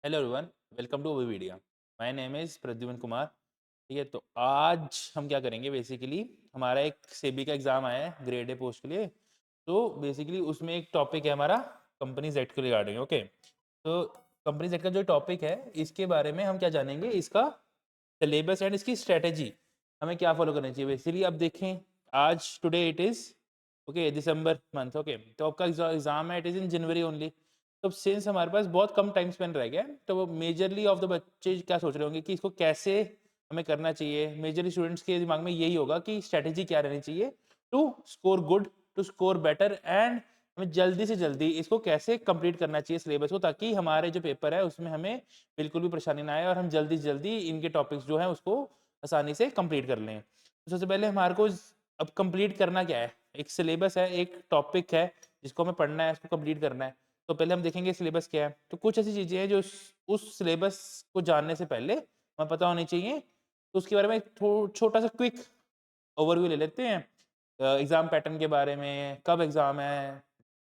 Hello everyone, welcome to our video. My name is Pradyuman Kumar. ठीक है, तो आज हम क्या करेंगे, बेसिकली हमारा एक सेबी का एग्ज़ाम आया है ग्रेड ए पोस्ट के लिए। तो बेसिकली उसमें एक टॉपिक है हमारा कंपनीज एक्ट के रिगार्डिंग। ओके, तो कंपनीज एक्ट का जो टॉपिक है, इसके बारे में हम क्या जानेंगे, इसका सिलेबस एंड इसकी स्ट्रेटेजी, हमें क्या फॉलो करनी चाहिए। बेसिकली अब देखें, आज today it is okay December month. Okay, तो आपका एग्ज़ाम है, it is in January only. तो सिंस हमारे पास बहुत कम टाइम स्पेंड रह गया है, तो वो मेजरली ऑफ द बच्चे क्या सोच रहे होंगे कि इसको कैसे हमें करना चाहिए। मेजरली स्टूडेंट्स के दिमाग में यही होगा कि स्ट्रैटेजी क्या रहनी चाहिए to score good, to score better, and हमें जल्दी से जल्दी इसको कैसे कंप्लीट करना चाहिए सिलेबस को, ताकि हमारे जो पेपर है उसमें हमें बिल्कुल भी परेशानी ना आए और हम जल्दी से जल्दी इनके टॉपिक्स जो हैं उसको आसानी से कंप्लीट कर लें। तो सबसे पहले हमारे को अब कंप्लीट करना क्या है, एक सिलेबस है, एक टॉपिक है जिसको हमें पढ़ना है, इसको कंप्लीट करना है। तो पहले हम देखेंगे सिलेबस क्या है। तो कुछ ऐसी चीज़ें हैं जो उस सिलेबस को जानने से पहले हमें पता होनी चाहिए। तो उसके बारे में एक छोटा-सा क्विक ओवरव्यू ले लेते हैं। एग्ज़ाम पैटर्न के बारे में, कब एग्ज़ाम है,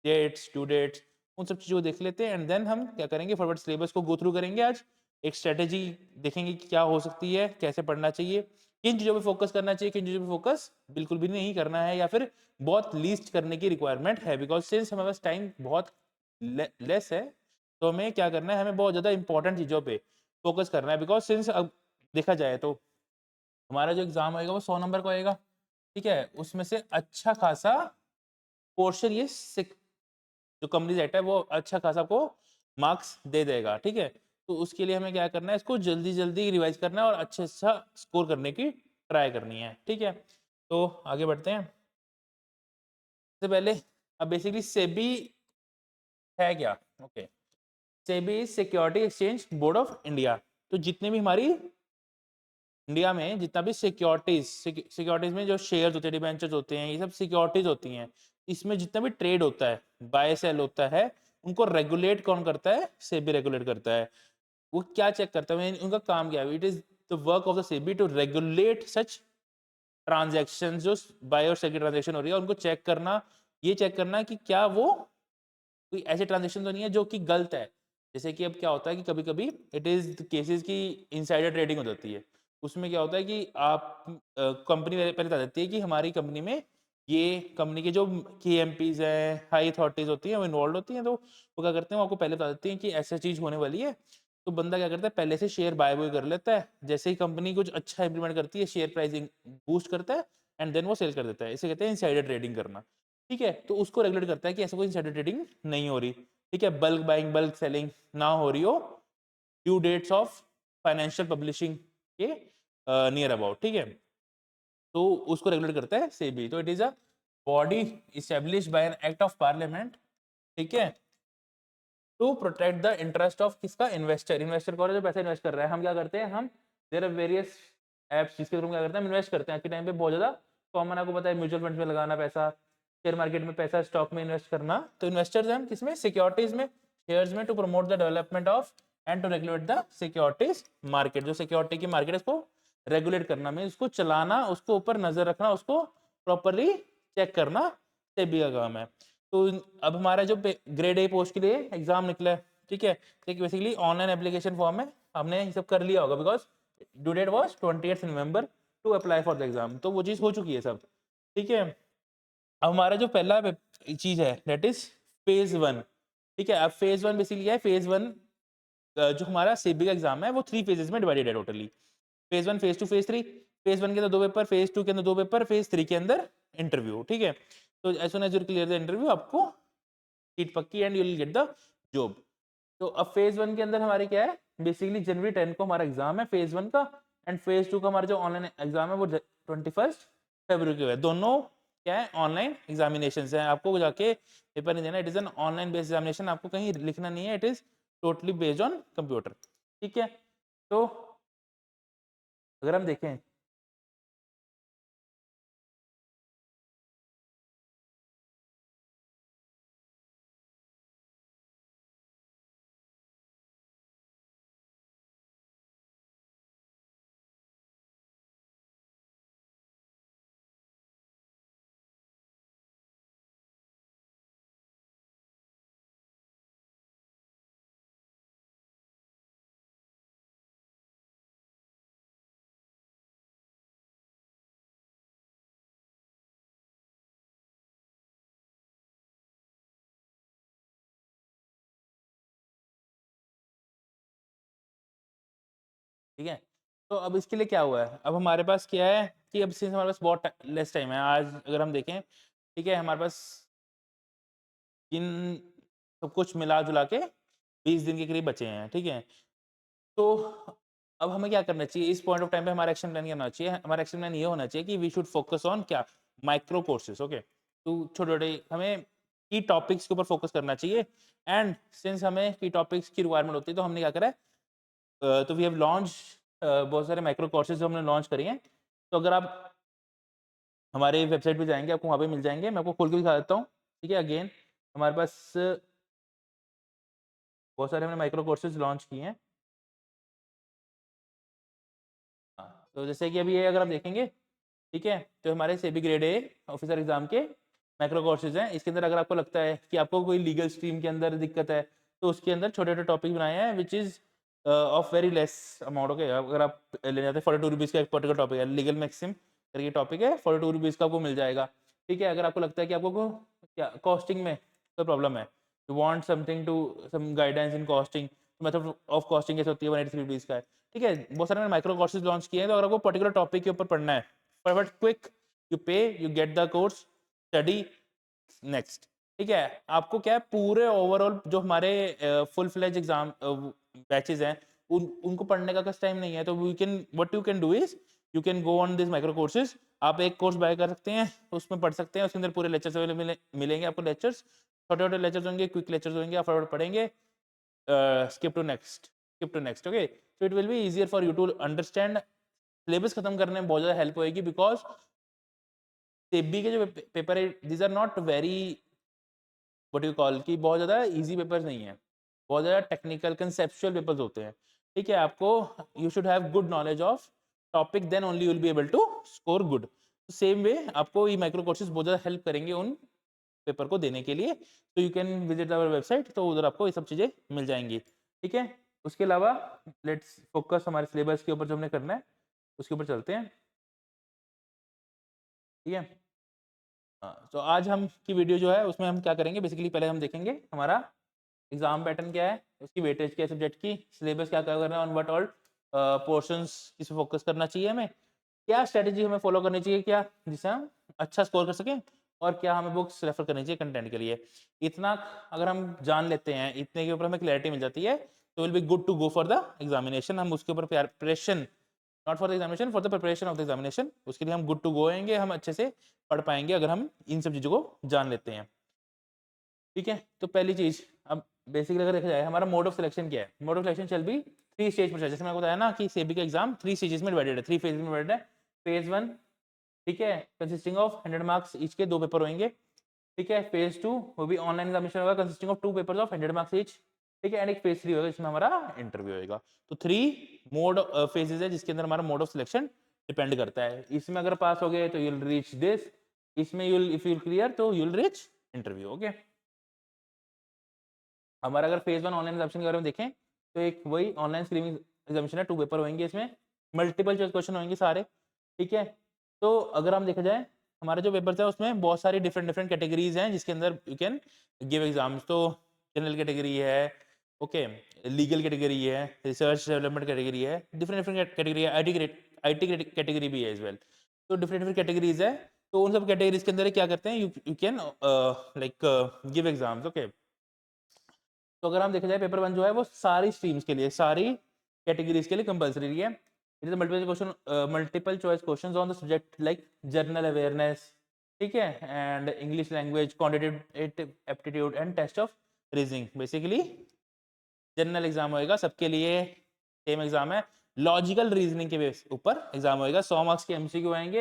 डेट्स, ड्यू डेट्स, उन सब चीज़ों को देख लेते हैं, एंड देन हम क्या करेंगे, फटाफट सिलेबस को गो थ्रू करेंगे आज। एक स्ट्रैटेजी देखेंगे कि क्या हो सकती है, कैसे पढ़ना चाहिए, किन चीज़ों पे फ़ोकस करना चाहिए, किन चीज़ों पे फ़ोकस बिल्कुल भी नहीं करना है, या फिर बहुत लीस्ट करने की रिक्वायरमेंट है। बिकॉज़ सिंस हमारे पास टाइम बहुत लेस है, तो हमें क्या करना है, हमें बहुत ज़्यादा इंपॉर्टेंट चीज़ों पे फ़ोकस करना है। बिकॉज़ सिंस अब देखा जाए तो हमारा जो एग्ज़ाम होएगा वो 100 नंबर का होएगा, ठीक है? उसमें से अच्छा खासा पोर्शन ये सिक जो कंपनीज़ एक्ट है वो अच्छा खासा आपको मार्क्स दे देगा, ठीक है? तो उसके लिए हमें क्या करना है, इसको जल्दी-जल्दी रिवाइज़ करना है और अच्छा स्कोर करने की ट्राई करनी है, ठीक है? तो आगे बढ़ते हैं। सबसे पहले अब बेसिकली सेबी है क्या? Okay, SEBI security exchange board of India. तो जितने भी हमारी इंडिया में जितना भी सिक्योरिटीज़ में जो शेयर्स होते हैं, डिबेंचर्स होते हैं, ये सब सिक्योरिटीज़ होती हैं। इसमें जितना भी ट्रेड होता है, बाय सेल होता है, उनको रेगुलेट कौन करता है? सेबी रेगुलेट करता है। वो क्या चेक करता है? उनका काम क्या है? It is the work of the SEBI to regulate such transactions, जो बाय और सेल की ट्रांज़ैक्शन हो रही है, उनको चेक करना, ये चेक करना कि क्या वो कोई ऐसे ट्रांज़ैक्शन तो नहीं है जो कि गलत है। जैसे कि अब क्या होता है कि कभी-कभी इट इज़ केसेस की इनसाइडर ट्रेडिंग हो जाती है। उसमें क्या होता है कि आप कंपनी पहले पहले बता देती है कि हमारी कंपनी में ये कंपनी के जो केएमपीज़ हैं, हाई अथॉरिटीज़ होती हैं, वो इन्वॉल्वड होती हैं, तो वो क्या करते हैं, वो आपको पहले बता देती हैं कि ऐसा चीज़ होने वाली है। तो बंदा क्या करता है, पहले से शेयर बाय-बाय कर लेता है। जैसे ही कंपनी कुछ अच्छा इम्प्लीमेंट करती है, शेयर प्राइसिंग बूस्ट करता है, एंड देन वो सेल कर देता है। इसे कहते हैं इनसाइडर ट्रेडिंग करना। ठीक है? तो उसको रेगुलेट करता है कि ऐसा कोई इनसाइडर ट्रेडिंग नहीं हो रही। ठीक है? बल्क बाइंग, बल्क सेलिंग ना हो रही हो due dates of financial publishing के नियर अबाउट। ठीक है? तो उसको रेगुलेट करता है सेबी। तो it is a body established by an act of parliament, ठीक है? To protect the interest of किसका? इन्वेस्टर। इन्वेस्टर कौन है? जो पैसा इन्वेस्ट कर रहा है। हम क्या करते हैं, हम देयर आर वेरियस ऐप्स जिसके थ्रू हम क्या करते हैं, हम इन्वेस्ट करते हैं। आज के टाइम पे बहुत ज़्यादा कॉमन, आपको पता है, म्यूचुअल फंड्स में लगाना पैसा, शेयर मार्केट में पैसा, स्टॉक में इन्वेस्ट करना। तो इन्वेस्टर्स हैं हम किसमें? सिक्योरिटीज़ में, शेयर्स में, to promote the development of and to regulate the securities market. जो सिक्योरिटी की मार्केट है उसको रेगुलेट करना, मीन्स उसको चलाना, उसको ऊपर नज़र रखना, उसको प्रॉपर्ली चेक करना सेबी का काम है। तो अब हमारा जो ग्रेड ए पोस्ट के लिए एग्जाम निकला है, ठीक है, तो बेसिकली ऑनलाइन एप्लीकेशन फॉर्म है, हमने ये सब कर लिया होगा because due date was 20 November to apply for the exam. तो वो चीज़ हो चुकी है सब, ठीक है। अब हमारा जो पहला चीज़ है दैट इज फेज वन। ठीक है, अब फेज वन बेसिकली क्या है? फेज वन जो हमारा सीबी का एग्जाम है वो 3 फेजेस में डिवाइडेड है totally. Phase one, phase two, phase three. Phase one के अंदर 2 पेपर, फेज टू के अंदर 2 पेपर, फेज थ्री के अंदर इंटरव्यू, ठीक है। तो as soon as you clear the interview, आपको सीट पक्की and you will get the job. तो अब फेज वन के अंदर हमारी क्या है, बेसिकली जनवरी 10 को हमारा एग्जाम है फेज वन का, एंड फेज टू का हमारा जो ऑनलाइन एग्जाम है वो 21 फरवरी को है। दोनों क्या है? ऑनलाइन एग्जामिनेशन है। आपको जाके पेपर नहीं देना, it is an online based examination, आपको कहीं लिखना नहीं है, it is totally based on computer, ठीक है। तो अगर हम देखें ठीक है। तो अब इसके लिए क्या हुआ है, अब हमारे पास क्या है कि अब सिंस हमारे पास बहुत लेस टाइम है, आज अगर हम देखें, ठीक है, हमारे पास इन सब कुछ मिला-जुला के 20 दिन के करीब बचे हैं, ठीक है। तो अब हमें क्या करना चाहिए इस पॉइंट ऑफ टाइम पे, हमारा एक्शन प्लान क्या होना चाहिए, हमारा एक्शन प्लान ये होना चाहिए कि वी शुड फोकस ऑन क्या, माइक्रो कोर्सेज, ओके। तो छोटे-छोटे हमें की टॉपिक्स के ऊपर फोकस करना चाहिए, एंड सिंस हमें की टॉपिक्स की रिक्वायरमेंट होती है, तो हमने क्या करा है, तो वी हैव लॉन्च बहुत सारे माइक्रो कोर्सेज जो हमने लॉन्च करी हैं। तो अगर आप हमारे वेबसाइट पे जाएँगे, आपको वहाँ पे मिल जाएँगे। मैं आपको खोल के दिखा देता हूँ, ठीक है। अगेन हमारे पास बहुत सारे हमने माइक्रो कोर्सेज लॉन्च किए हैं। हाँ, तो जैसे कि अभी ये अगर आप देखेंगे, ठीक है, तो हमारे SEBI grade A officer exam के मैक्रो कोर्सेज हैं। इसके अंदर अगर आपको लगता है कि आपको कोई लीगल स्ट्रीम के अंदर दिक्कत है, तो उसके अंदर छोटे-छोटे टॉपिक बनाए हैं which is of very less amount, okay. अगर आप ले जाते हैं ₹42 का एक पर्टिकुलर टॉपिक है, लीगल मैक्सिम करके टॉपिक है, ₹42 का आपको मिल जाएगा, ठीक है। अगर आपको लगता है कि आपको क्या कॉस्टिंग में कोई प्रॉब्लम है, you want something to some guidance in costing, method of costing कैसे होती है, ₹183 का है, ठीक है। बहुत सारे माइक्रो कोर्सेज लॉन्च किए हैं, तो अगर आपको पर्टिकुलर टॉपिक के ऊपर पढ़ना है, फटाफट क्विक, यू पे, you get the course, study, next, ठीक है। आपको क्या है, पूरे ओवरऑल जो हमारे फुल फ्लेज एग्जाम बैचेस हैं, उनको पढ़ने का कुछ टाइम नहीं है, तो we can what you can do is you can go on this micro courses. आप एक कोर्स बाय कर सकते हैं, उसमें पढ़ सकते हैं, उसके अंदर पूरे लेक्चर्स अवेलेबल मिलेंगे आपको। लेक्चर्स छोटे-छोटे लेक्चर्स होंगे, क्विक लेक्चर्स होंगे, आप फटाफट पढ़ेंगे, skip to next, okay। So it will be easier for you to understand। Syllabus खत्म करने में बहुत ज़्यादा हेल्प होएगी, बिकॉज़ सेबी के जो पेपर है, these are not very what you call कि बहुत ज़्यादा ईज़ी पेपर्स नहीं है। बहुत ज़्यादा टेक्निकल कंसेप्चुअल पेपर्स होते हैं, ठीक है। आपको you should have good knowledge of topic, then only you will be able to score good. Same way आपको ये माइक्रो कोर्सेज़ बहुत ज़्यादा हेल्प करेंगे उन पेपर को देने के लिए। तो you can visit our website, तो उधर आपको ये सब चीज़ें मिल जाएँगी, ठीक है। उसके अलावा लेट्स फोकस हमारे सिलेबस के ऊपर जो हमने करना है, उसके ऊपर चलते हैं, ठीक है। हाँ, तो आज हम की वीडियो जो है उसमें हम क्या करेंगे, बेसिकली पहले हम देखेंगे हमारा एग्जाम पैटर्न क्या है, उसकी वेटेज क्या है सब्जेक्ट की, सिलेबस क्या क्या करना है, ऑन व्हाट ऑल पोर्शंस किस पे फोकस करना चाहिए हमें, क्या स्ट्रेटजी हमें फॉलो करनी चाहिए, क्या जिससे हम अच्छा स्कोर कर सकें, और क्या हमें बुक्स रेफर करनी चाहिए कंटेंट के लिए। इतना अगर हम जान लेते हैं, इतने के ऊपर हमें क्लैरिटी मिल जाती है, तो will be good to go for the examination. हम उसके ऊपर preparation, not for the examination, for the preparation of the examination, उसके लिए हम गुड टू गो होंगे, हम अच्छे से पढ़ पाएंगे अगर हम इन सब चीज़ों को जान लेते हैं, ठीक है। तो पहली चीज़, अब बेसिकली अगर देखा जाए हमारा मोड ऑफ सिलेक्शन क्या है, मोड ऑफ सिलेक्शन चल बी 3 स्टेज प्रोसेस। जैसे मैंने बताया ना कि सेबी का एग्जाम 3 स्टेजेस में डिवाइडेड है, 3 फेज में डिवाइडेड है। फेज 1, ठीक है, कंसिस्टिंग ऑफ 100 मार्क्स ईच के 2 पेपर होंगे, ठीक है। फेज 2 वो भी ऑनलाइन एग्जामिनेशन होगा, consisting of 2 papers of 100 marks each, ठीक है। एंड एक फेज 3 होगा जिसमें हमारा इंटरव्यू होगा। तो 3 मोड फेजेस है जिसके अंदर हमारा मोड ऑफ सिलेक्शन डिपेंड करता है। इसमें अगर पास हो गए तो यू विल रीच दिस, इसमें you will, if you will clear तो you will reach interview, okay. हमारा अगर फेज 1 ऑनलाइन एग्जामिनेशन के बारे में देखें, तो एक वही ऑनलाइन स्क्रीनिंग एग्जामिनेशन है, 2 पेपर होंगे, इसमें मल्टीपल चॉइस क्वेश्चन होंगे सारे, ठीक है। तो अगर हम देखा जाए हमारे जो पेपर्स है उसमें बहुत सारी डिफरेंट डिफरेंट कैटेगरीज हैं जिसके अंदर यू कैन गिव एग्जाम्स। तो जनरल कैटेगरी है, ओके, लीगल कैटेगरी है, रिसर्च डेवलपमेंट कैटेगरी है, डिफरेंट डिफरेंट कैटेगरी है, आईटी कैटेगरी भी है एज वेल। तो डिफरेंट डिफरेंट कैटेगरीज है, तो उन सब कैटेगरीज के अंदर क्या करते हैं, you can like give exams, okay. तो अगर हम देखा जाए पेपर 1 जो है वो सारी स्ट्रीम्स के लिए, सारी कैटेगरीज के लिए कंपलसरी है। It is multiple choice questions on the subject like general awareness, ठीक है, and English language, quantitative aptitude and test of reasoning. Basically general exam होएगा सबके लिए, सेम एग्जाम है। लॉजिकल रीजनिंग के बेस ऊपर एग्जाम होएगा, 100 मार्क्स के एमसीक्यू आएंगे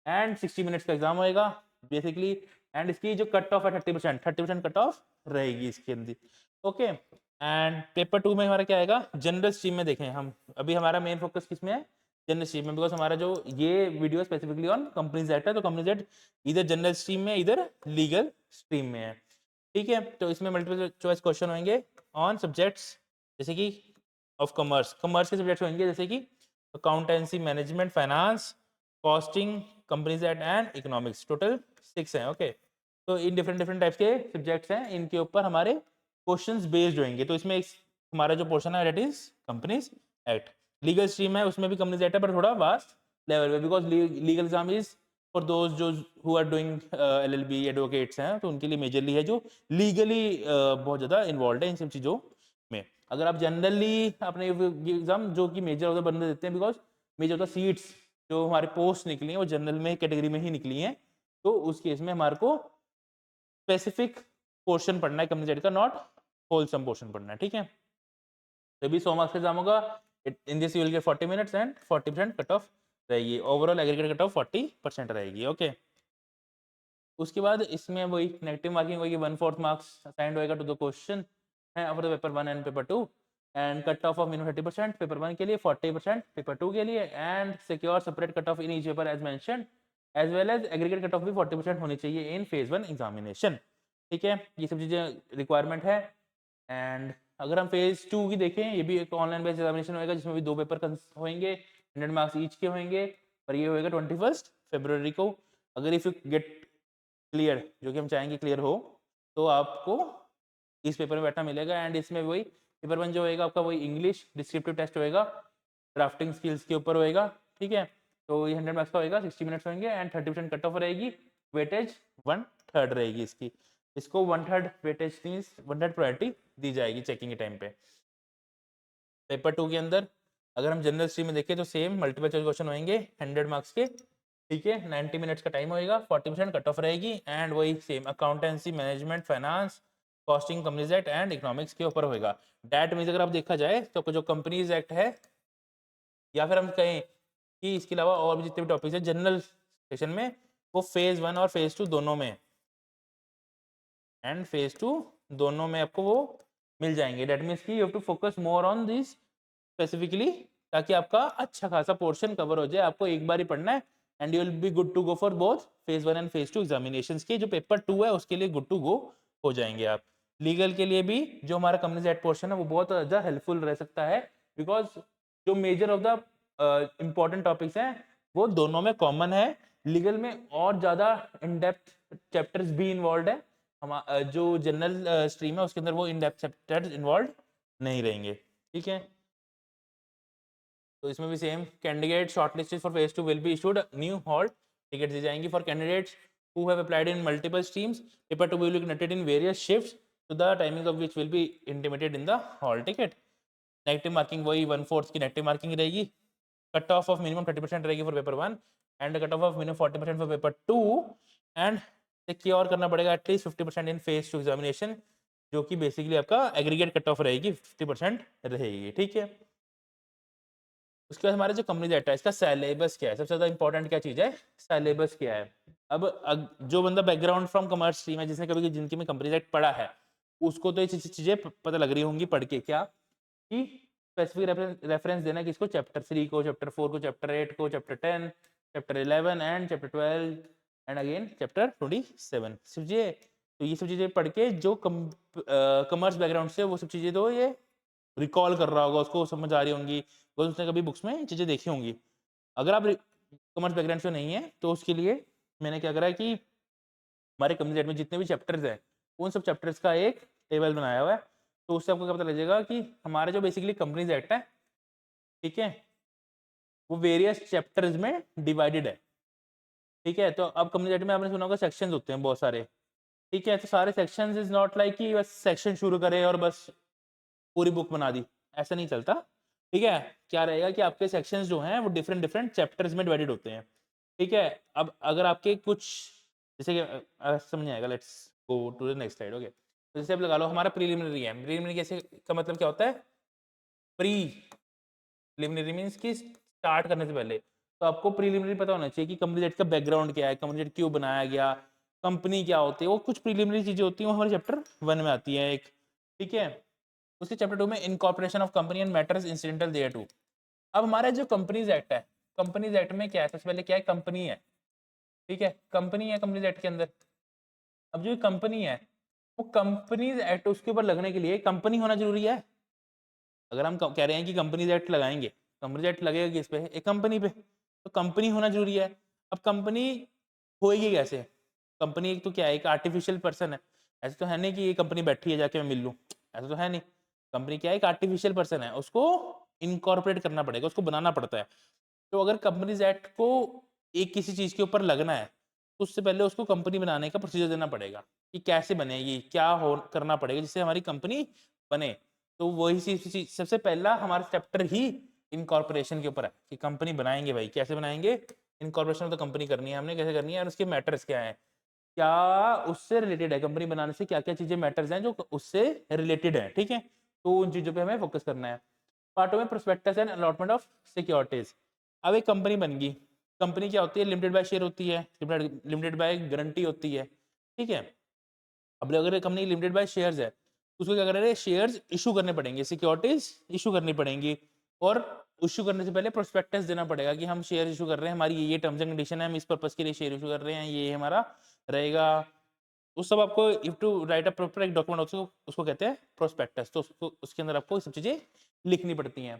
एंड 60 मिनट्स का एग्जाम होएगा बेसिकली। एंड इसकी जो कट ऑफ है 30% कट ऑफ रहेगी इसके अंदर, ओके। एंड पेपर 2 में हमारा क्या आएगा, जनरल स्ट्रीम में देखें हम, अभी हमारा मेन फोकस किस में है, जनरल स्ट्रीम में, बिकॉज हमारा जो ये video specifically on companies act है, तो कंपनीज एक्ट इधर जनरल स्ट्रीम में, इधर लीगल स्ट्रीम में है, ठीक है। तो इसमें मल्टीपल चॉइस क्वेश्चन होंगे ऑन सब्जेक्ट्स जैसे कि ऑफ कॉमर्स, कॉमर्स के सब्जेक्ट्स होंगे जैसे कि accountancy, management, finance, costing, companies act and economics. Total 6 हैं, ओके। तो इन डिफरेंट डिफरेंट टाइप्स के सब्जेक्ट्स हैं, इनके ऊपर हमारे क्वेश्चंस बेस्ड होंगे। तो इसमें हमारा जो पोर्शन है that is companies act. Legal stream है उसमें भी कंपनीज एक्ट है पर थोड़ा वास्ट लेवल पे, because legal exam is for those जो who are doing LLB advocates हैं, तो उनके लिए मेजरली है जो लीगली बहुत ज़्यादा इन्वॉल्व है इन सब चीज़ों में। अगर आप जनरली अपने एग्जाम जो कि मेजर ऑफ द बंदे देते हैं, because measure of the seats जो हमारे पोस्ट निकली हैं वो जनरल में कैटेगरी में ही निकली हैं, तो उस केस में हमारे को स्पेसिफिक पोर्शन पढ़ना है कंपनी एक्ट का, नॉट होलसम पोर्शन पढ़ना है, ठीक है। तो भी 100 मार्क्स का एग्जाम होगा, in this you will gate 40 minutes and 40% cut off रहेगी, ओवरऑल एग्रीगेट कट ऑफ 40% रहेगी, ओके। उसके बाद इसमें वही नेगेटिव मार्किंग होगी, 1/4 मार्क्स असाइंड होएगा टू द क्वेश्चन है for the paper 1 and paper 2, and cut off minimum 30% paper 1 के लिए, 40% पेपर 2 के लिए, and secure separate cut off in each paper as mention, as well as aggregate cut off भी 40% होनी चाहिए इन phase 1 examination, ठीक है। ये सब चीज़ें रिक्वायरमेंट है। एंड अगर हम फेज 2 की देखें, ये भी एक ऑनलाइन बेस्ड एग्जामिनेशन होएगा जिसमें भी 2 पेपर होंगे, 100 मार्क्स ईच के होंगे, पर ये होएगा 21 फरवरी को। अगर इफ यू गेट क्लियर, जो कि हम चाहेंगे क्लियर हो, तो आपको इस पेपर में बैठना मिलेगा। एंड इसमें वही पेपर 1 जो होएगा आपका वही इंग्लिश डिस्क्रिप्टिव टेस्ट होएगा, ड्राफ्टिंग स्किल्स के ऊपर होएगा, ठीक है। तो ये 100 मार्क्स का होएगा, 60 मिनट्स होंगे, एंड 30% कट ऑफ रहेगी, वेटेज 1/3 रहेगी इसकी, इसको 1/3 वेटेज मींस 1/3 प्रायोरिटी दी जाएगी चेकिंग के टाइम पे। पेपर 2 के अंदर अगर हम जनरल स्ट्रीम में देखें तो सेम मल्टीपल चॉइस क्वेश्चन होंगे 100 मार्क्स के, ठीक है। 90 मिनट्स का टाइम होएगा, 40% कट ऑफ रहेगी, एंड वही same accountancy, management, finance, costing, companies act and economics के ऊपर होएगा। डैट मीन्स अगर आप देखा जाए तो जो कंपनीज एक्ट है, या फिर हम कहें कि इसके अलावा और भी जितने भी टॉपिक्स है जनरल सेशन में, वो फेज 1 और फेज 2 दोनों में, एंड फेज 2 दोनों में आपको वो मिल जाएंगे। डेट मीन्स की you have to focus more on this specifically, ताकि आपका अच्छा खासा पोर्शन कवर हो जाए, आपको एक बार ही पढ़ना है, and you will be good to go for both phase 1 and phase 2 examinations के। जो पेपर 2 है उसके लिए गुड टू गो हो जाएंगे आप। लीगल के लिए भी जो हमारा कंपनीज एक्ट पोर्शन है वो बहुत ज़्यादा हेल्पफुल रह सकता है, बिकॉज जो measure of the important topics हैं वो दोनों में कॉमन है। लीगल में और ज़्यादा इन डेप्थ चैप्टर्स भी इन्वॉल्व है, हम जो जनरल स्ट्रीम है उसके अंदर वो इन डेप्थ चैप्टर्स इन्वॉल्व नहीं रहेंगे, ठीक है। तो इसमें भी same, candidate shortlisted for phase 2 will be issued new hall ticket दी जाएंगी for candidates who have applied in multiple streams, paper 2 will be conducted in various shifts तो the timings of which will be intimated in the hall ticket. Negative marking वही 1/4 की negative marking रहेगी, cut off minimum 30% रहेगी for paper 1, and cut off minimum 40% for paper 2, and secure करना पड़ेगा at least 50% इन phase 2 examination, जो कि basically आपका aggregate cut of रहेगी 50% रहेगी, ठीक है। उसके बाद हमारा जो कंपनी एक्ट है इसका सिलेबस क्या है, सबसे ज़्यादा इंपॉर्टेंट क्या चीज़ है, सिलेबस क्या है। अब जो बंदा बैकग्राउंड फ्रॉम कमर्स स्ट्रीम है, जिसने कभी जिंदगी में कंपनी एक्ट पढ़ा है, उसको तो ये चीज़ें पता लग रही होंगी पढ़ के, क्या कि स्पेसिफिक रेफरेंस देना कि इसको चैप्टर 3 को, चैप्टर 4 को, चैप्टर 8 को, chapter 10, chapter 11 and chapter 12 and again chapter 27, समझिए। तो ये सब चीज़ें पढ़ के जो कमर्स बैकग्राउंड से वो सब चीज़ें तो ये रिकॉल कर रहा होगा, उसको समझ आ रही होंगी, बिकॉज उसने कभी बुक्स में चीज़ें देखी होंगी। अगर आप कॉमर्स बैकग्राउंड से नहीं है तो उसके लिए मैंने क्या करा है कि हमारे कंपनी में जितने भी चैप्टर्स हैं उन सब चैप्टर्स का एक टेबल बनाया हुआ है, तो उससे आपको क्या पता लगेगा कि हमारे जो बेसिकली कंपनीज एक्ट है, ठीक है, वो वेरियस चैप्टर्स में डिवाइडेड है, ठीक है। तो अब कंपनी एक्ट में आपने सुना होगा सेक्शंस होते हैं बहुत सारे, ठीक है। तो सारे सेक्शंस इज नॉट लाइक कि बस सेक्शन शुरू करे और बस पूरी बुक बना दी, ऐसा नहीं चलता, ठीक है। क्या रहेगा कि आपके सेक्शंस जो हैं वो डिफरेंट डिफरेंट चैप्टर्स में डिवाइडेड होते हैं, ठीक है। अब अगर आपके कुछ जैसे कि समझ नहीं आएगा, let's go to the next slide, okay. तो जैसे आप लगा लो हमारा प्रीलिमिनरी है, प्रीलिमिनरी कैसे का मतलब क्या होता है, प्री प्रीलिमिनरी मींस कि स्टार्ट करने से पहले, तो आपको प्रीलिमिनरी पता होना चाहिए कि कंपनी जेट का बैकग्राउंड क्या है, कंपनी जेट क्यों बनाया गया, कंपनी क्या होती है, वो कुछ प्रीलिमिनरी चीजें होती हैं वो हमारे चैप्टर 1 में आती है एक, ठीक है। उसके चैप्टर 2 में incorporation of company and matters incidental thereto. अब हमारा जो कंपनीज एक्ट है, कंपनीज एक्ट में क्या है, सबसे पहले क्या है, कंपनी है, ठीक है, कंपनी है कंपनीज एक्ट के अंदर। अब जो कंपनी है वो कंपनीज एक्ट उसके ऊपर लगने के लिए कंपनी होना जरूरी है। अगर हम कह रहे हैं कि कंपनीज एक्ट लगाएंगे, कंपनीज एक्ट लगेगा किस पे, एक कंपनी पे, तो कंपनी होना जरूरी है। अब कंपनी होएगी कैसे, कंपनी एक तो क्या है, एक आर्टिफिशियल पर्सन है, ऐसे तो है नहीं कि ये कंपनी बैठी है जाके मैं मिल लूँ, ऐसा तो है नहीं। कंपनी क्या है, एक आर्टिफिशियल पर्सन है, उसको इनकॉर्पोरेट करना पड़ेगा, उसको बनाना पड़ता है। तो अगर कंपनीज एक्ट को एक किसी चीज के ऊपर लगना है तो उससे पहले उसको कंपनी बनाने का प्रोसीजर देना पड़ेगा कि कैसे बनेगी, क्या हो करना पड़ेगा जिससे हमारी कंपनी बने। तो वही चीज सबसे पहला हमारा चैप्टर ही इनकॉर्पोरेशन के ऊपर है कि कंपनी बनाएंगे भाई, कैसे बनाएंगे, इनकॉर्पोरेशन तो कंपनी करनी है हमने, कैसे करनी है और उसके मैटर्स क्या है, क्या उससे रिलेटेड है, कंपनी बनाने से क्या क्या चीजें मैटर्स हैं जो उससे रिलेटेड है। ठीक है, तो उन चीजों पे हमें फोकस करना है। पार्टों में prospectus and allotment of securities. अब एक कंपनी बन गई, कंपनी क्या होती है, लिमिटेड बाय शेयर होती है, लिमिटेड बाय गारंटी होती है। ठीक है, अब अगर कंपनी लिमिटेड बाय शेयर्स है उसको क्या करना है, शेयर्स इशू करने पड़ेंगे, सिक्योरिटीज इशू करनी पड़ेंगी और इशू करने से पहले प्रोस्पेक्टस देना पड़ेगा कि हम शेयर इशू कर रहे हैं, हमारी ये टर्म्स एंड कंडीशन है, हम इस पर्पस के लिए शेयर इशू कर रहे हैं, ये हमारा रहेगा। उस सब आपको if two right a proper एक डॉक्यूमेंट उसको कहते हैं प्रोस्पेक्टस। तो उसके अंदर आपको सब चीजें लिखनी पड़ती हैं।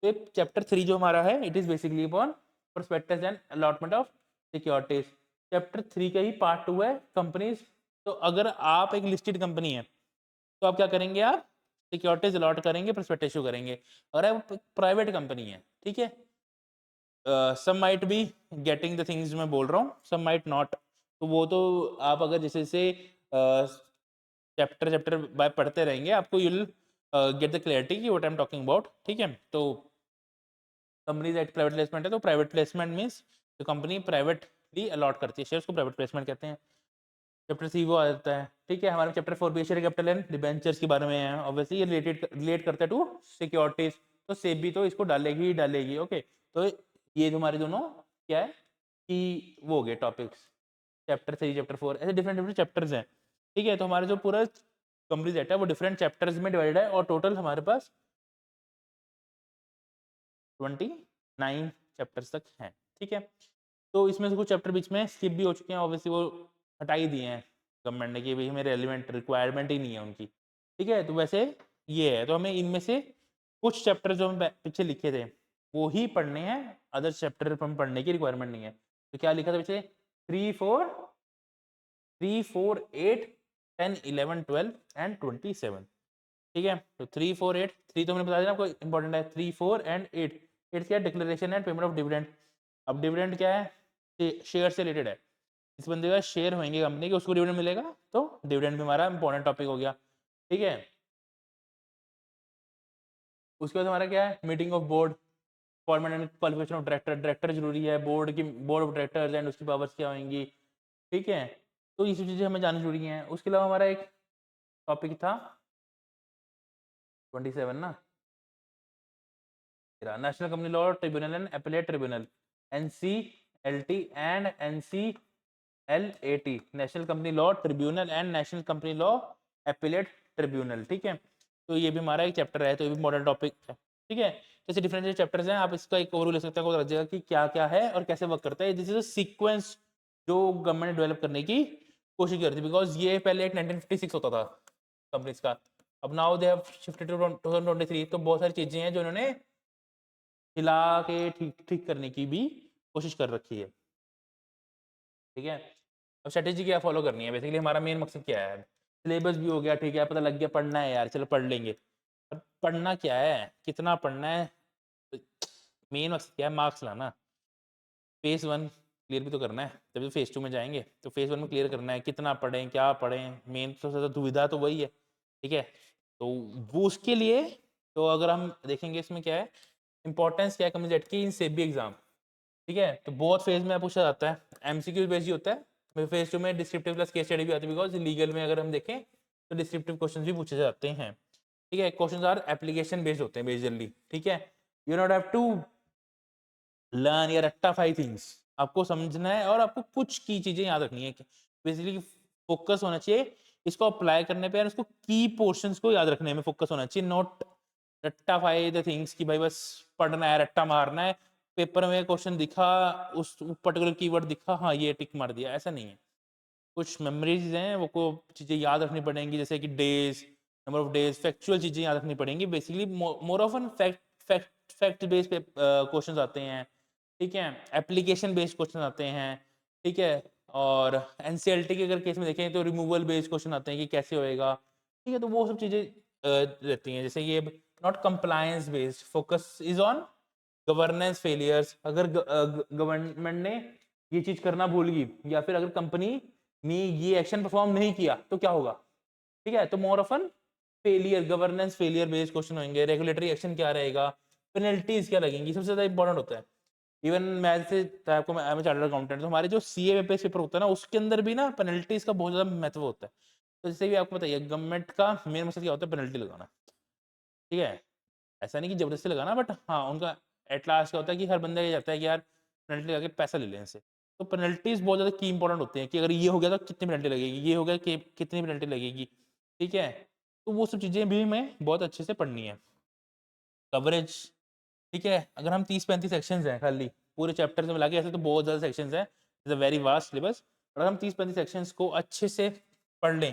तो चैप्टर 3 जो हमारा है it is basically upon prospectus and allotment of securities. Chapter 3 का ही पार्ट 2 है कंपनीज। तो अगर आप एक लिस्टेड कंपनी है तो आप क्या करेंगे, आप सिक्योरिटीज अलॉट करेंगे, प्रोस्पेक्टस इशू करेंगे। अगर आप प्राइवेट कंपनी है, ठीक है, some might be getting the things मैं बोल रहा हूँ, सम माइट नॉट। तो वो तो आप अगर जैसे से चैप्टर चैप्टर बाय पढ़ते रहेंगे आपको you will get the clarity कि what I am talking about. ठीक है, तो कंपनीज एक्ट प्राइवेट प्लेसमेंट है, तो प्राइवेट प्लेसमेंट मींस जो कंपनी प्राइवेटली अलॉट करती है शेयर्स को प्राइवेट प्लेसमेंट कहते हैं। चैप्टर 3 वो आ जाता है। ठीक है, हमारे chapter 4 B share capital and debentures के बारे में है, ऑब्वियसली ये रिलेट करता है टू सिक्योरिटीज, तो सेबी तो इसको डालेगी ही डालेगी। ओके, तो ये तुम्हारे दोनों क्या है कि वो हो गए टॉपिक्स, चैप्टर 3 चैप्टर 4 ऐसे डिफरेंट डिफरेंट चैप्टर्स हैं। ठीक है, तो हमारे जो पूरा कंप्लीट है वो डिफरेंट चैप्टर्स में डिवाइडेड है और टोटल हमारे पास 29 चैप्टर्स तक हैं। ठीक है, तो इसमें से कुछ चैप्टर बीच में स्किप भी हो चुके हैं, ऑब्वियसली वो हटा ही दिए हैं गवर्नमेंट ने कि भाई हमें रेलिवेंट रिक्वायरमेंट ही नहीं है उनकी। ठीक है, तो वैसे ये है, तो हमें इनमें से कुछ चैप्टर जो हम पीछे लिखे थे वो ही पढ़ने हैं, अदर चैप्टर हम पढ़ने की रिक्वायरमेंट नहीं है। तो क्या लिखा था पीछे, 3, 4, 10, 11, 12 एंड 27। ठीक है, तो 3, 4, 8, 3 तो मैंने बता दिया आपको इंपॉर्टेंट है, 3, 4 एंड 8। 8 क्या है, declaration and payment of dividend. अब डिविडेंड क्या है, शेयर से रिलेटेड है, इस बंदे का शेयर होंगे कंपनी के, उसको डिविडेंड मिलेगा, तो डिविडेंड भी हमारा इंपॉर्टेंट टॉपिक हो गया। ठीक है, उसके बाद हमारा क्या है, meeting of board, format and qualification of director. Director जरूरी है, बोर्ड की बोर्ड ऑफ डायरेक्टर्स एंड उसकी पावर्स क्या होंगी। ठीक है, तो ये सब चीजें हमें जाननी जरूरी हैं। उसके अलावा हमारा एक टॉपिक था 27 ना, national company law tribunal and appellate tribunal, NCLT and NCLAT, national company law tribunal and national company law appellate tribunal. ठीक है, तो ये भी हमारा एक चैप्टर है, तो ये भी मॉडल टॉपिक है। ठीक है, जैसे डिफरेंट चैप्टर्स हैं, आप इसका एक ओवरव्यू ले सकते हैं, रखिएगा कि क्या क्या है और कैसे वर्क करता है। दिस इज अ सीक्वेंस जो गवर्नमेंट ने डेवलप करने की कोशिश की थी, बिकॉज ये पहले एक 1956 होता था कंपनीज का, अब now they have shifted to 2023। तो बहुत सारी चीजें हैं जो उन्होंने हिला के ठीक ठीक करने की भी कोशिश कर रखी है। ठीक है, अब स्ट्रेटेजी क्या फॉलो करनी है, बेसिकली हमारा मेन मकसद क्या है, सिलेबस भी हो गया, ठीक है, पता लग गया पढ़ना है यार, चलो पढ़ लेंगे। पर पढ़ना क्या है, कितना पढ़ना है, मेन मकसद क्या है, मार्क्स लाना। फेज 1 क्लियर भी तो करना है, तभी तो फेज 2 में जाएंगे। तो फेज 1 में क्लियर करना है, कितना पढ़ें क्या पढ़ें, मेन तो सबसे दुविधा तो वही है। ठीक है, तो वो उसके लिए, तो अगर हम देखेंगे इसमें क्या है इंपॉर्टेंस, क्या है कम्युनिटी जेट की इन सेबी एग्जाम। ठीक है, तो बहुत फेज में पूछा जाता है, एमसीक्यू बेस्ड ही होता है। फेज 2 में डिस्क्रिप्टिव प्लस केस स्टडी भी आती है, बिकॉज लीगल में अगर हम देखें तो डिस्क्रिप्टिव क्वेश्चन भी पूछे जाते हैं। ठीक है, क्वेश्चन आर एप्लीकेशन बेस्ड होते हैं मेजरली। ठीक है, you not have to learn या रट्टाफाई थिंग्स, आपको समझना है और आपको कुछ की चीजें याद रखनी है, बेसिकली फोकस होना चाहिए इसको अप्लाई करने पे, और उसको की पोर्शंस को याद रखने में फोकस होना चाहिए, नॉट रट्टाफाई द थिंग्स कि भाई बस पढ़ना है, रट्टा मारना है, पेपर में क्वेश्चन दिखा, उस पर्टिकुलर कीवर्ड दिखा, हाँ ये टिक मार दिया, ऐसा नहीं है। कुछ मेमोरीज हैं वो को चीजें याद रखनी पड़ेंगी, जैसे कि days, number of days, factual चीजें याद रखनी पड़ेंगी, basically more of an fact based questions आते हैं। ठीक है, एप्लीकेशन बेस्ड क्वेश्चन आते हैं। ठीक है, और एनसीएलटी के अगर केस में देखें तो रिमूवल बेस्ड क्वेश्चन आते हैं कि कैसे होएगा। ठीक है, तो वो सब चीजें रहती हैं, जैसे ये not compliance based, focus is on governance failures. अगर गवर्नमेंट ने ये चीज करना भूल गई या फिर अगर कंपनी ने ये एक्शन परफॉर्म नहीं किया तो क्या होगा, ठीक है। तो more often failure, governance failure based question होंगे। रेगुलेटरी एक्शन क्या रहेगा, पेनल्टीज क्या लगेंगी, सबसे ज्यादा इंपॉर्टेंट होता है। इवन मैं जैसे आपको, मैं चार्टर्ड अकाउंटेंट, तो हमारे जो सीए पेपर होता है ना, उसके अंदर भी ना पेनल्टीज का बहुत ज्यादा महत्व होता है। तो जैसे भी आपको बताइए, गवर्नमेंट का मेन मकसद क्या होता है, पेनल्टी लगाना, ठीक है। ऐसा नहीं कि जबरदस्ती लगाना, बट हाँ उनका एट लास्ट क्या होता है कि हर बंदा ये चाहता है कि यार पेनल्टी लगा के पैसा ले लें इनसे। तो पेनल्टीज बहुत ज़्यादा की इंपॉर्टेंट होते हैं कि अगर ये हो गया तो कितनी पेनल्टी लगेगी, ये हो गया कि कितनी पेनल्टी लगेगी, ठीक है। तो वो सब चीज़ें भी हमें बहुत अच्छे से पढ़नी है। कवरेज, ठीक है। अगर हम 30-35 सेक्शंस हैं खाली पूरे चैप्टर से मिला के, ऐसे तो बहुत ज़्यादा सेक्शंस हैं, it's a very vast syllabus. अगर हम 30-35 सेक्शंस को अच्छे से पढ़ लें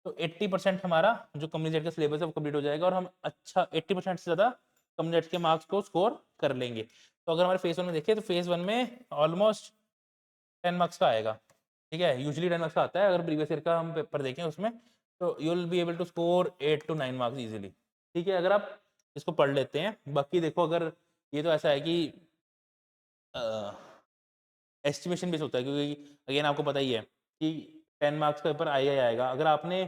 तो 80% हमारा जो कम्युनिकेट का सिलेबस है वो कंप्लीट हो जाएगा, और हम अच्छा 80% से ज़्यादा कम्युनिकेट के मार्क्स को स्कोर कर लेंगे। तो अगर हमारे फेज 1 में देखें तो फेज 1 में ऑलमोस्ट 10 मार्क्स का आएगा, ठीक है। यूजुअली 10 मार्क्स का आता है, अगर प्रीवियस ईयर का हम पेपर देखें उसमें तो you will be able to score 8 to 9 marks easily, ठीक है, अगर आप इसको पढ़ लेते हैं। बाकी देखो, अगर ये तो ऐसा है कि एस्टिमेशन बेस होता है, क्योंकि अगेन आपको पता ही है कि 10 मार्क्स का पेपर आएगा ही आएगा। अगर आपने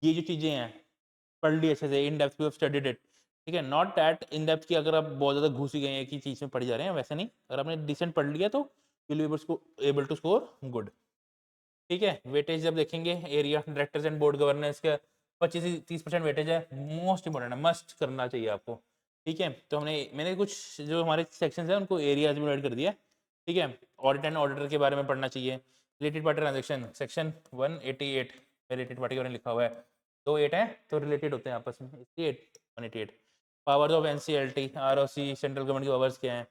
ये जो चीज़ें हैं पढ़ ली अच्छे से, in depth, you have studied it, ठीक है। नॉट दैट इन डेप्थ की अगर आप बहुत ज़्यादा घुस ही गए हैं कि चीज़ में पढ़ी जा रहे हैं, वैसे नहीं। अगर आपने डिसेंट पढ़ लिया तो you will be able to score good, ठीक है। वेटेज जब देखेंगे, area directors and board governance का 25 से 30% वेटेज है, मोस्ट इंपॉर्टेंट है, मस्ट करना चाहिए आपको, ठीक है। तो मैंने कुछ जो हमारे सेक्शंस हैं उनको एरियाज में डिवाइड कर दिया, ठीक है। ऑडिट एंड ऑडिटर के बारे में पढ़ना चाहिए। Related party transaction section 188 related party के बारे में लिखा हुआ है, 2 8 है तो रिलेटेड होते हैं आपस में, इसलिए 188। Powers of NCLT, ROC, central government के पावर्स क्या हैं,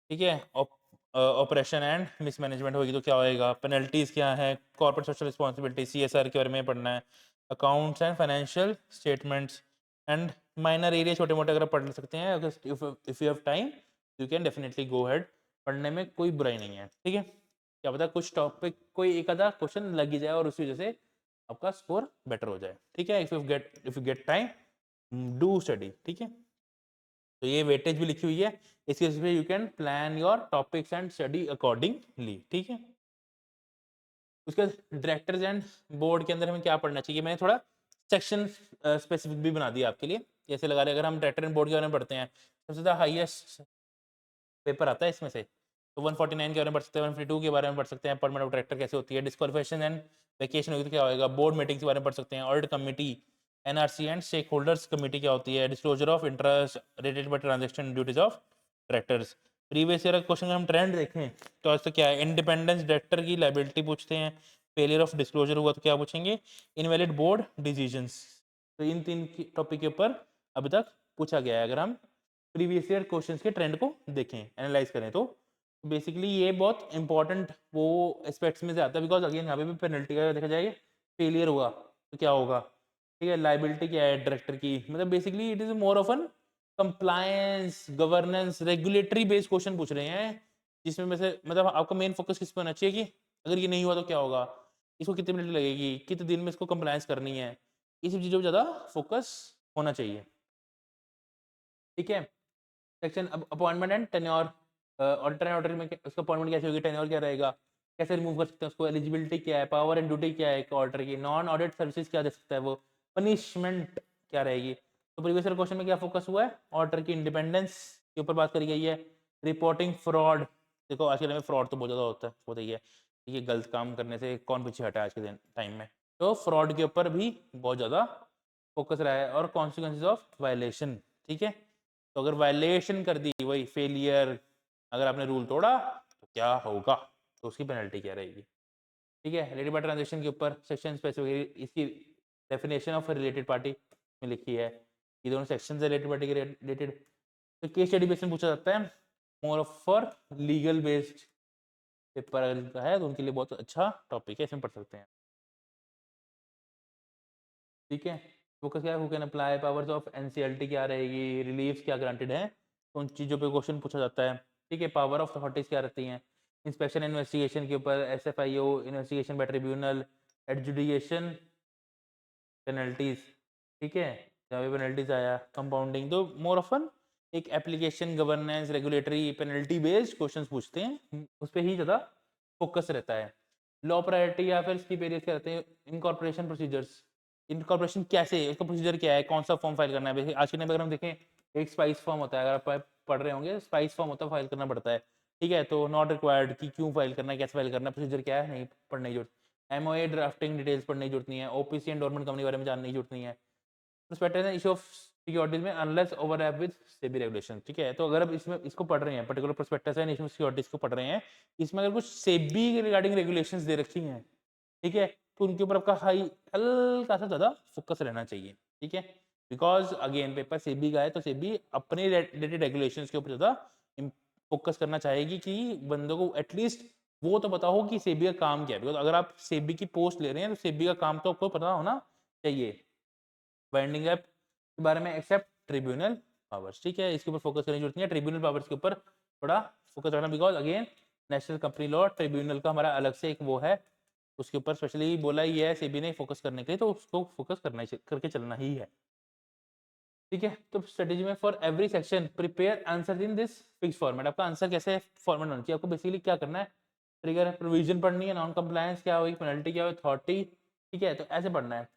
ठीक है। ऑपरेशन एंड मिसमैनेजमेंट होगी तो क्या होएगा, पेनल्टीज क्या है, कॉर्पोरेट सोशल रिस्पॉन्सिबिलिटी, सीएसआर के बारे में पढ़ना है, accounts and financial statements and minor area छोटे मोटे अगर आप पढ़ सकते हैं, अगर if you have time you can definitely go head, पढ़ने में कोई बुराई नहीं है, ठीक है। क्या पता कुछ टॉपिक कोई एक आधा क्वेश्चन लग ही जाए और उसी वजह से आपका स्कोर बेटर हो जाए, ठीक है। If you get time do study, ठीक है। तो ये वेटेज भी लिखी हुई है, इसके पे you can plan your topics and study accordingly, ठीक है। उसके डायरेक्टर्स एंड बोर्ड के अंदर हमें क्या पढ़ना चाहिए, मैंने थोड़ा सेक्शन स्पेसिफिक भी बना दिया आपके लिए। जैसे लगा रहे, अगर हम डायरेक्टर एंड बोर्ड के बारे में पढ़ते हैं, सबसे ज़्यादा हाईएस्ट पेपर आता है इसमें से, तो 149 के बारे में पढ़ सकते हैं, 152 के बारे में पढ़ सकते हैं, अपॉइंटमेंट ऑफ डायरेक्टर कैसे होती है, डिस्क्वालिफिकेशन एंड वैकेशन होगी तो क्या होगा, बोर्ड मीटिंग्स के बारे में पढ़ सकते हैं, audit committee, NRC and stakeholders committee क्या होती है, disclosure of interest related by transaction duties of directors. Previous year question हम ट्रेंड देखें तो आज तो क्या है, इंडिपेंडेंस डायरेक्टर की लाइबिलिटी पूछते हैं, फेलियर ऑफ डिस्क्लोजर हुआ तो क्या पूछेंगे, इनवैलिड बोर्ड डिसीजंस। तो इन 3 टॉपिक के ऊपर अभी तक पूछा गया है। अगर हम प्रीवियस ईयर क्वेश्चंस के ट्रेंड को देखें, एनालाइज करें, तो बेसिकली ये बहुत इंपॉर्टेंट वो एस्पेक्ट्स में से आता है, बिकॉज अगेन यहाँ पे भी पेनल्टी का देखा जाए, फेलियर हुआ तो क्या होगा, ठीक है। लाइबिलिटी क्या है डायरेक्टर की, मतलब basically it is more of an compliance, governance, regulatory based question पूछ रहे हैं, जिसमें में से मतलब आपका मेन फोकस किस पर होना चाहिए कि अगर ये नहीं हुआ तो क्या होगा, इसको कितनी मिनट लगेगी, कितने दिन में इसको कंप्लायंस करनी है, ये सब चीज़ों पर ज़्यादा फोकस होना चाहिए, ठीक है। Section appointment and tenure, auditor and auditor में उसका अपॉइंटमेंट कैसे होगी, टेन्योर क्या रहेगा, कैसे रिमूव कर सकते हैं उसको, एलिजिबिलिटी क्या है, पावर एंड ड्यूटी क्या है एक ऑडिटर की, नॉन ऑडिट सर्विसेज क्या दे सकता है वो, पनिशमेंट क्या रहेगी। तो प्रीवियस क्वेश्चन में क्या फोकस हुआ है, ऑडिटर की इंडिपेंडेंस के ऊपर बात करी गई है, रिपोर्टिंग फ्रॉड, देखो आज के टाइम में फ्रॉड तो बहुत ज़्यादा होता ही है, ये गलत काम करने से कौन पीछे हटा है आज के टाइम में, तो फ्रॉड के ऊपर भी बहुत ज़्यादा फोकस रहा है, और कॉन्सिक्वेंसेज ऑफ वायलेशन, ठीक है। तो अगर वायलेशन कर दी, वही फेलियर, अगर आपने रूल तोड़ा तो क्या होगा, तो उसकी पेनल्टी क्या रहेगी, ठीक है। रिलेटेड पार्टी ट्रांजेक्शन के ऊपर सेक्शन स्पेसिफिक, इसकी डेफिनेशन ऑफ रिलेटेड पार्टी में लिखी है, ये दोनों सेक्शन रिलेटेड पार्टी के रिलेटेड। तो केस स्टडी बेस्ड में पूछा जाता है, more of for legal based paper अगर इनका है तो उनके लिए बहुत अच्छा टॉपिक है, इसमें पढ़ सकते हैं, ठीक है। फोकस क्या है, who can apply, powers of NCLT क्या रहेगी, रिलीफ क्या ग्रांटेड है, तो उन चीज़ों पे क्वेश्चन पूछा जाता है, ठीक है। पावर ऑफ अथॉरिटीज क्या रहती हैं, इंस्पेक्शन इन्वेस्टिगेशन के ऊपर SFIO, investigation by tribunal, adjudication, penalties, ठीक है। जहाँ पे पेनल्टीज आया, कंपाउंडिंग, तो मोर ऑफन एक application, governance, regulatory, penalty based questions पूछते हैं, उस पर ही ज़्यादा फोकस रहता है। लॉ प्रायोरिटी या फिर स्कीप एरियाज क्या रहते हैं, इनकॉर्पोरेशन प्रोसीजर्स, इनकॉर्पोरेशन कैसे, उसका प्रोसीजर क्या है, कौन सा फॉर्म फाइल करना है। आज के टाइम पर अगर हम देखें, एक स्पाइस फॉर्म होता है, अगर आप पढ़ रहे होंगे, स्पाइस फॉर्म होता है, फाइल करना पड़ता है, ठीक है। तो नॉट रिक्वायर्ड कि क्यों फाइल करना है, कैसे फाइल करना है, प्रोसीजर क्या है, नहीं पढ़ने की जरूरत। एमओए ड्राफ्टिंग डिटेल्स पढ़ने की जरूरत नहीं है। ओपीसी एंडोर्समेंट कंपनी के बारे में जानने की जरूरत नहीं है। प्रोस्पेक्टस इशू ऑफ सिक्योरिटीज में unless overlap with SEBI regulation, ठीक है। तो अगर अब इसमें इसको पढ़ रहे हैं, पर्टिकुलर प्रोस्पेक्टस है, इशू ऑफ सिक्योरिटीज को पढ़ रहे हैं, इसमें अगर कुछ सेबी रिगार्डिंग रेगुलेशंस दे रखी हैं, ठीक है, तो उनके ऊपर आपका हल्का सा ज़्यादा फोकस रहना चाहिए, ठीक है। बिकॉज अगेन पेपर सेबी का है, तो सेबी अपने रिलेटेड रेगुलेशंस के ऊपर ज़्यादा फोकस करना चाहेगी कि बंदों को एटलीस्ट वो तो पता हो कि सेबी का काम क्या है। बिकॉज अगर आप सेबी की पोस्ट ले रहे हैं, तो सेबी का काम तो आपको पता होना चाहिए। वाइंडिंग अप के बारे में, एक्सेप्ट ट्रिब्यूनल पावर्स, ठीक है, इसके ऊपर फोकस करने की जरूरत नहीं है। ट्रिब्यूनल पावर्स के ऊपर थोड़ा फोकस रखना, because again national company law, tribunal का हमारा अलग से एक वो है, उसके ऊपर स्पेशली बोला ही है सेबी ने फोकस करने के लिए, तो उसको फोकस करके चलना ही है, ठीक है। तो स्ट्रेटेजी में for every section prepare answer in this fix format, आपका आंसर कैसे फॉर्मेट होना चाहिए, आपको बेसिकली क्या करना है, ट्रिगर प्रोविजन पढ़नी है, नॉन कंप्लायंस क्या हुई, पेनल्टी क्या हुई, अथॉरिटी, ठीक है, तो ऐसे पढ़ना है।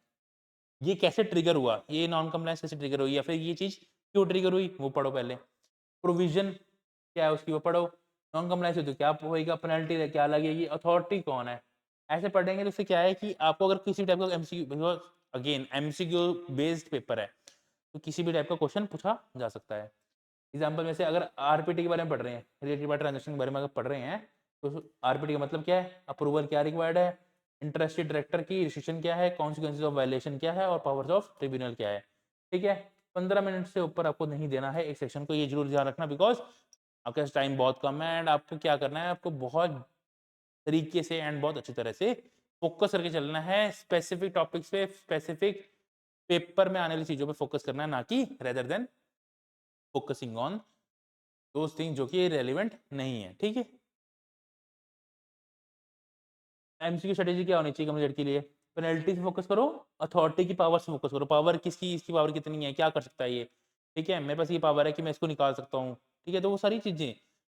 ये कैसे ट्रिगर हुआ, ये नॉन कंप्लायंस कैसे ट्रिगर हुई, या फिर ये चीज क्यों ट्रिगर हुई, वो पढ़ो पहले। प्रोविजन क्या है उसकी, वो पढ़ो। नॉन कंप्लायंस हो तो क्या होगा, पेनल्टी क्या लगेगी, अथॉरिटी कौन है, ऐसे पढ़ेंगे तो उससे क्या है कि आपको अगर किसी टाइप का MCQ, again MCQ based paper है, तो किसी भी टाइप का क्वेश्चन पूछा जा सकता है। एग्जाम्पल में से अगर आरपीटी के बारे में पढ़ रहे हैं, रिलेटेड पार्टी ट्रांजेक्शन के बारे में अगर पढ़ रहे हैं, तो आरपीटी का मतलब क्या है, अप्रूवल क्या रिक्वायर्ड है, इंटरेस्टेड डायरेक्टर की रिस्ट्रिक्शन क्या है, कॉन्सिक्वेंसेज ऑफ वायलेशन क्या है, और पावर्स ऑफ ट्रिब्यूनल क्या है, ठीक है। 15 मिनट से ऊपर आपको नहीं देना है एक सेक्शन को, ये जरूर ध्यान रखना, बिकॉज आपके पास टाइम बहुत कम है, एंड आपको क्या करना है, आपको बहुत तरीके से एंड बहुत अच्छी तरह से फोकस करके चलना है, स्पेसिफिक टॉपिक्स पे, स्पेसिफिक पेपर में आने वाली चीजों पे फोकस करना है, ना कि rather then focusing on those thing जो कि रेलिवेंट नहीं है, ठीक है। एमसीक्यू स्ट्रेटेजी क्या होनी चाहिए कैंडिडेट के लिए, पेनल्टी से फोकस करो, अथॉरिटी की पावर से फोकस करो, पावर किसकी, इसकी पावर कितनी है, क्या कर सकता है ये, ठीक है, मेरे पास ये पावर है कि मैं इसको निकाल सकता हूँ, ठीक है, तो वो सारी चीजें,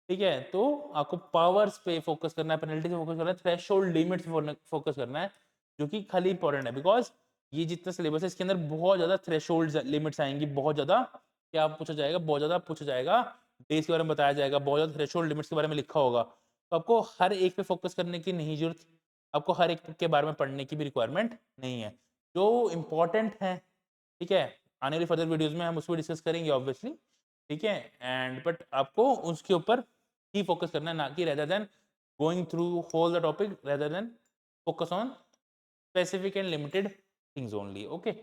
ठीक है। तो आपको पावर्स पे फोकस करना है, पेनल्टी से फोकस करना है, थ्रेशोल्ड लिमिट से फोकस करना है, जो कि खाली इंपॉर्टेंट है, बिकॉज ये जितना सिलेबस है इसके अंदर बहुत ज्यादा थ्रेशोल्ड लिमिट्स आएंगी, बहुत ज्यादा क्या पूछा जाएगा, बहुत ज्यादा पूछा जाएगा, डेज के बारे में बताया जाएगा, बहुत ज्यादा थ्रेशोल्ड लिमिट्स के बारे में लिखा होगा, तो आपको हर एक पे फोकस करने की नहीं जरूरत, आपको हर एक के बारे में पढ़ने की भी रिक्वायरमेंट नहीं है, जो इम्पोर्टेंट है, ठीक है, आने वाली फर्दर वीडियोस में हम उसको डिस्कस करेंगे ऑब्वियसली, ठीक है। एंड बट आपको उसके ऊपर ही फोकस करना है, ना कि rather than going through whole the topic, rather than focus on specific and limited things only, okay.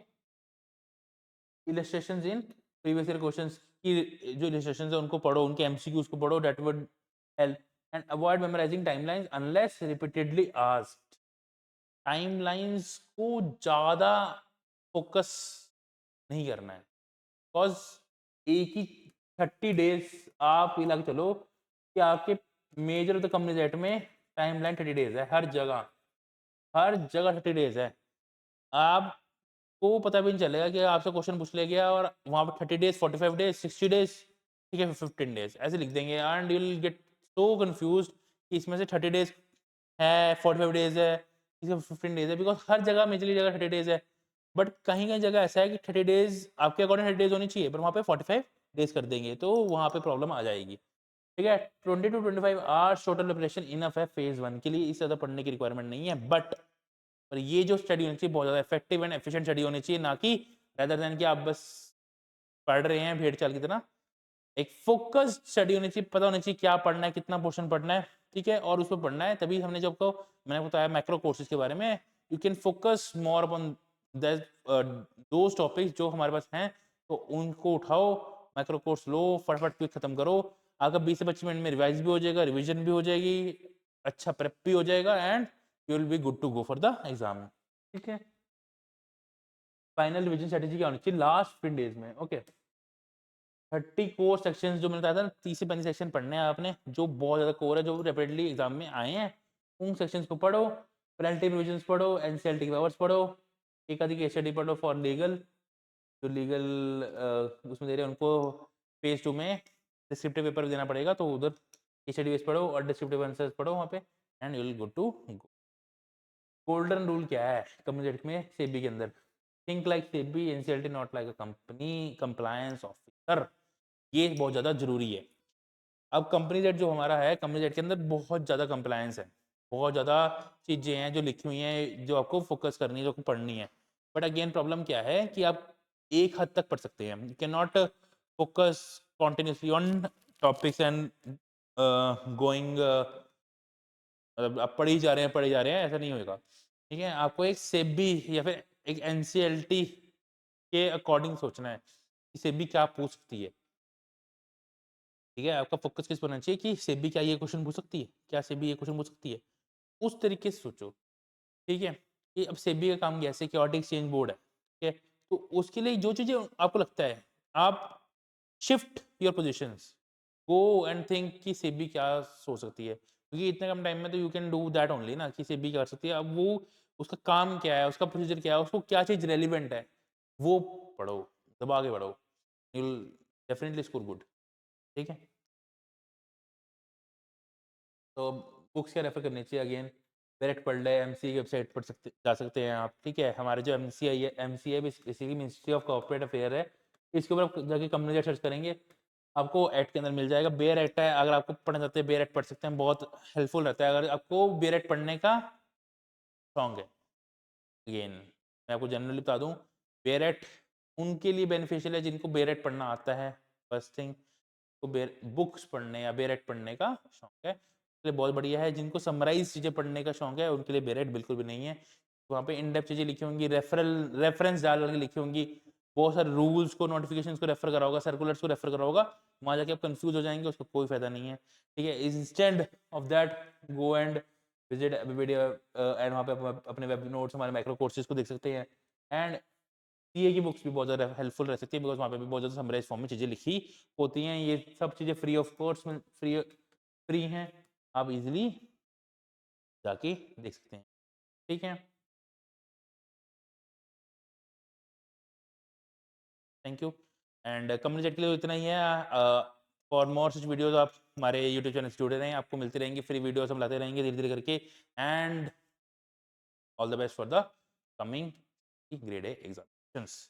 Illustrations in previous year questions की जो इलस्ट्रेशंस है उनको पढ़ो, उनके एमसीक्यूज को पढ़ो, that would help, and avoid memorising timelines unless repeatedly asked, timelines को ज़्यादा फोकस नहीं करना है, बिकॉज एक ही 30 डेज, आप ये लग चलो कि आपके measure of the company at में टाइमलाइन 30 डेज है, हर जगह, हर जगह 30 डेज है, आपको पता भी नहीं चलेगा कि आपसे क्वेश्चन पूछ लिया गया और वहाँ पर 30 डेज, 45 डेज, 60 डेज, ठीक है, 15 डेज ऐसे लिख देंगे, and you will get so confuse कि इसमें से 30 डेज है, 45 डेज है, इसमें 15 डेज है, बिकॉज हर जगह मेजरली जगह 30 डेज है, बट कहीं कहीं जगह ऐसा है कि 30 डेज आपके अकॉर्डिंग 30 डेज होनी चाहिए, पर वहाँ पे 45 डेज कर देंगे, तो वहाँ पे प्रॉब्लम आ जाएगी, ठीक है। 20 to 25 hours total preparation enough है फेज 1 के लिए, इससे ज़्यादा पढ़ने की रिक्वायरमेंट नहीं है, बट पर ये जो स्टडी होनी चाहिए बहुत ज़्यादा इफेक्टिव एंड एफिशिएंट स्टडी होनी चाहिए, ना कि रेदर देन कि आप बस पढ़ रहे हैं भेड़ चाल की तरह, एक फोकस्ड स्टडी होनी चाहिए, पता होनी चाहिए क्या पढ़ना है, कितना पोर्शन पढ़ना है, ठीक है, और उसमें पढ़ना है, तभी हमने जब को मैंने बताया मैक्रो कोर्सेज के बारे में, you can focus more upon those topics जो हमारे पास हैं, तो उनको उठाओ, मैक्रो कोर्स लो, फटाफट क्विक खत्म करो, अगर 20 से 25 मिनट में रिवाइज भी हो जाएगा, रिविजन भी हो जाएगी, अच्छा प्रेप भी हो जाएगा, and you will be good to go for the exam, ठीक है। फाइनल रिविजन स्ट्रेटेजी क्या होनी चाहिए लास्ट 15 डेज में, ओके। 30 कोर सेक्शंस जो मैंने बताया था ना, 30 से 35 सेक्शन पढ़ने हैं आपने, जो बहुत ज़्यादा कोर है, जो रेपिडली एग्जाम में आए हैं, उन सेक्शंस को पढ़ो, पेनल्टी रिविजन्स पढ़ो, एनसीएलटी की पावर्स पढ़ो, एक आधी केस स्टडी पढ़ो फॉर लीगल, जो लीगल उसमें दे रहे हैं उनको फेज 2 में डिस्क्रिप्टिव पेपर देना पड़ेगा, तो उधर केस स्टडी बेस पढ़ो और डिस्क्रिप्टिव आंसर्स पढ़ो वहाँ पे and you will good to go. Golden rule क्या है कंपनी में सेबी के अंदर? Think like SEBI, NCLT not like a company, compliance officer, ये बहुत ज़्यादा जरूरी है। अब कंपनी जेट जो हमारा है, कंपनी जेट के अंदर बहुत ज़्यादा कंप्लायंस है, बहुत ज़्यादा चीज़ें हैं जो लिखी हुई हैं जो आपको फोकस करनी है, जो आपको पढ़नी है। बट अगेन प्रॉब्लम क्या है कि आप एक हद तक पढ़ सकते हैं, you can not focus continuously on topics and going, मतलब आप पढ़ ही जा रहे हैं पढ़े जा रहे हैं, ऐसा नहीं होगा। ठीक है, आपको एक सेबी या फिर एक एनसीएलटी के अकॉर्डिंग सोचना है कि सेबी क्या पूछ सकती है। ठीक है, आपका फोकस किस पर होना चाहिए कि सेबी क्या ये क्वेश्चन पूछ सकती है, क्या सेबी ये क्वेश्चन पूछ सकती है, उस तरीके से सोचो। ठीक है, कि अब सेबी का काम क्या है, सिक्योरिटी एक्सचेंज बोर्ड है, ठीक है, तो उसके लिए जो चीजें आपको लगता है, आप shift your positions, go and think कि सेबी क्या सोच सकती है, क्योंकि इतने कम टाइम में तो you can do that only ना, कि सेबी क्या कर सकती है। अब वो उसका काम क्या है, उसका प्रोसीजर क्या है, उसको क्या चीज रेलिवेंट है, वो पढ़ो, दबा के पढ़ो, you will definitely score good. ठीक है, तो बुक्स क्या रेफर करनी चाहिए? अगेन डायरेक्ट पढ़ ले, एमसीए की वेबसाइट पर जा सकते हैं आप। ठीक है, हमारे जो एमसीए है, MCA basically ministry of corporate affair है, इसके ऊपर आप जाके कंपनी सर्च करेंगे, आपको एक्ट के अंदर मिल जाएगा। बेयर एक्ट है, अगर आपको पढ़ना चाहते हैं बेयर एक्ट पढ़ सकते हैं, बहुत हेल्पफुल रहता है अगर आपको बेयर एक्ट पढ़ने का शौक है। अगेन मैं आपको जनरली बता दूं, बेयर एक्ट उनके लिए बेनिफिशियल है जिनको बेयर एक्ट पढ़ना आता है, फर्स्ट थिंग। तो बेर बुक्स पढ़ने या बेरेट पढ़ने का शौक है, उसके लिए बहुत बढ़िया है। जिनको समराइज चीज़ें पढ़ने का शौक है उनके लिए बेरेट बिल्कुल भी नहीं है। वहाँ पे इन डेप्थ चीज़ें लिखी होंगी, रेफरेंस डाल के लिखी होंगी, बहुत सारे रूल्स को, नोटिफिकेशंस को रेफर करा होगा, सर्कुलर्स को रेफर करा होगा, वहाँ जाके आप कंफ्यूज हो जाएंगे, उसका कोई फायदा नहीं है। ठीक है, instead of that go and visit video and वहाँ पे अपने वेब नोट्स, हमारे माइक्रो कोर्सेज को देख सकते हैं। एंड सीए की बुक्स भी बहुत ज़्यादा हेल्पफुल रह सकती है, बिकॉज वहाँ पे भी बहुत ज़्यादा समराइज फॉर्म में चीज़ें लिखी होती हैं। ये सब चीज़ें फ्री ऑफ कोर्स में फ्री हैं, आप इजीली जाके देख सकते हैं। ठीक है, thank you. And company jet के लिए तो इतना ही है। फॉर मोर सच वीडियोज आप हमारे यूट्यूब चैनल से जुड़े रहें, आपको मिलती रहेंगी फ्री वीडियोस, हम लाते रहेंगे धीरे धीरे करके। And all the best for the coming grade A examinations.